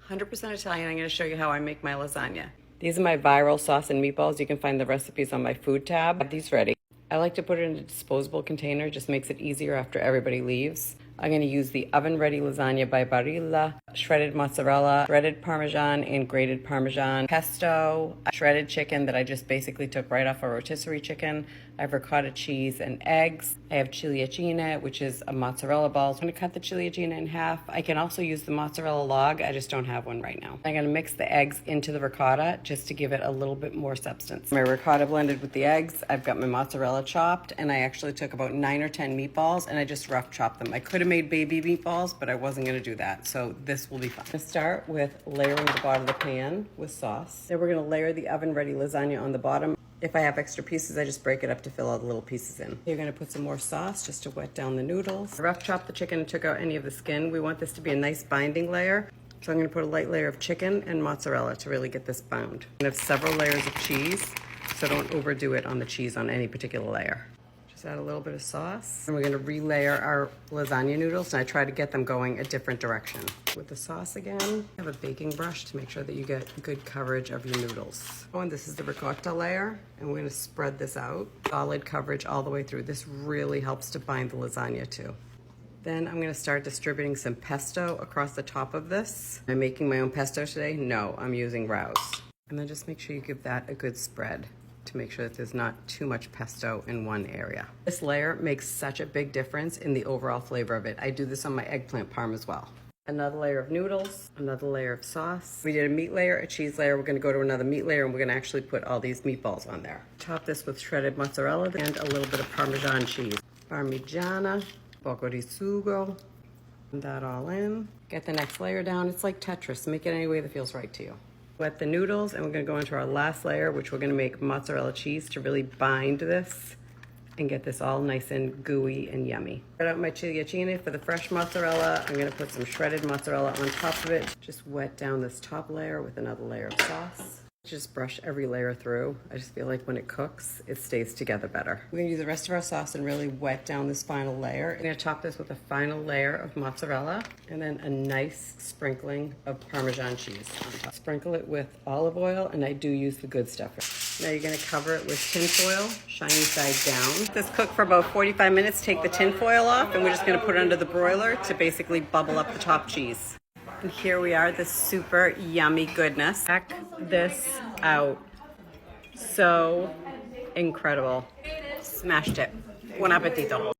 100% Italian. I'm going to show you how I make my lasagna. These are my viral sauce and meatballs. You can find the recipes on my food tab. I have these ready. I like to put it in a disposable container. Just makes it easier after everybody leaves. I'm going to use the oven-ready lasagna by Barilla, shredded mozzarella, shredded Parmesan and grated Parmesan, pesto, shredded chicken that I just basically took right off a rotisserie chicken. I have ricotta cheese and eggs. I have ciliegina, which is a mozzarella ball. I'm going to cut the ciliegina in half. I can also use the mozzarella log. I just don't have one right now. I'm going to mix the eggs into the ricotta just to give it a little bit more substance. My ricotta blended with the eggs. I've got my mozzarella chopped, and I actually took about 9 or 10 meatballs and I just rough chopped them. I could have made baby meatballs, but I wasn't going to do that, so this will be fun. I'm going to start with layering the bottom of the pan with sauce. Then we're going to layer the oven-ready lasagna on the bottom. If I have extra pieces, I just break it up to fill all the little pieces in. You're going to put some more sauce just to wet down the noodles. I rough chopped the chicken and took out any of the skin. We want this to be a nice binding layer, so I'm going to put a light layer of chicken and mozzarella to really get this bound. I have several layers of cheese, so don't overdo it on the cheese on any particular layer. Add a little bit of sauce, and we're going to relayer our lasagna noodles, and I try to get them going a different direction. With the sauce again, have a baking brush to make sure that you get good coverage of your noodles. Oh, and this is the ricotta layer, and we're going to spread this out. Solid coverage all the way through. This really helps to bind the lasagna too. Then I'm going to start distributing some pesto across the top of this. Am I making my own pesto today? No, I'm using Rouse. And then just make sure you give that a good spread to make sure that there's not too much pesto in one area. This layer makes such a big difference in the overall flavor of it. I do this on my eggplant parm as well. Another layer of noodles, another layer of sauce. We did a meat layer, a cheese layer. We're gonna go to another meat layer, and we're gonna actually put all these meatballs on there. Top this with shredded mozzarella and a little bit of Parmesan cheese. Parmigiana, poco di sugo. Put that all in. Get the next layer down. It's like Tetris. Make it any way that feels right to you. Wet the noodles, and we're going to go into our last layer, which we're going to make mozzarella cheese to really bind this and get this all nice and gooey and yummy. Spread out my ciliegina for the fresh mozzarella. I'm going to put some shredded mozzarella on top of it. Just wet down this top layer with another layer of sauce. Just brush every layer through. I just feel like when it cooks, it stays together better. We're gonna use the rest of our sauce and really wet down this final layer. I'm gonna top this with a final layer of mozzarella and then a nice sprinkling of Parmesan cheese on top. Sprinkle it with olive oil, and I do use the good stuff. Now you're gonna cover it with tin foil, shiny side down. Let this cook for about 45 minutes. Take the tin foil off, and we're just gonna put it under the broiler to basically bubble up the top cheese. And here we are, this super yummy goodness. Check this out. So incredible. Smashed it. Buon appetito.